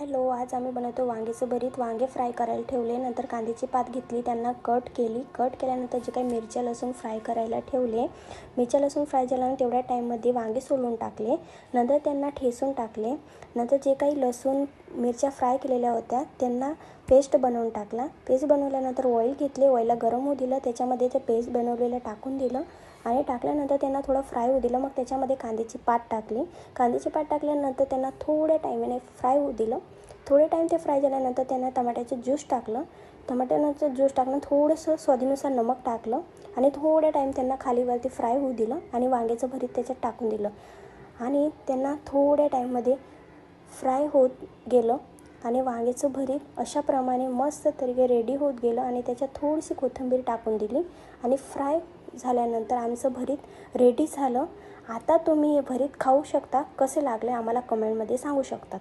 Hello, आज आम्ही बनवतो वांग्याचं भरीत. वांगे फ्राय करायला ठेवले, नंतर कांद्याची पात घेतली, त्यांना कट केल्यानंतर जे काही मिरच्या लसूण फ्राय करायला ठेवले. मिरच्या लसूण फ्राय झाल्यानंतर तेवढ्या टाईममध्ये वांगे सोलून टाकले, नंतर त्यांना ठेसून टाकले. नंतर जे काही लसूण मिरच्या फ्राय केलेल्या होत्या त्यांना पेस्ट बनवून टाकला. पेस्ट बनवल्यानंतर ऑइल घेतले, ऑइलला गरम होऊ दिलं, त्याच्यामध्ये ते पेस्ट बनवलेलं टाकून दिलं आणि टाकल्यानंतर त्यांना थोडं फ्राय होऊ दिलं. मग त्याच्यामध्ये कांद्याची पात टाकली. कांद्याची पात टाकल्यानंतर त्यांना थोड्या टाईमाने फ्राय होऊ दिलं. थोडे टाईम ते फ्राय झाल्यानंतर त्यांना टमाट्याचं ज्यूस टाकलं. टमाट्याचं ज्यूस टाकलं, थोडंसं स्वादिनुसार नमक टाकलं आणि थोड्या टाईम त्यांना खालीवरती फ्राय होऊ दिलं आणि वांग्याचं भरीत त्याच्यात टाकून दिलं आणि त्यांना थोड्या टाईममध्ये फ्राय होत गेलं आणि वांग्याचं भरीत अशाप्रमाणे मस्त तरीके रेडी होत गेलं आणि त्याच्यात थोडीशी कोथिंबीर टाकून दिली आणि फ्राय झाल्यानंतर आमचं भरीत रेडी झालं. आता तुम्ही हे भरीत खाऊ शकता. कसे लागले आम्हाला कमेंटमध्ये सांगू शकता.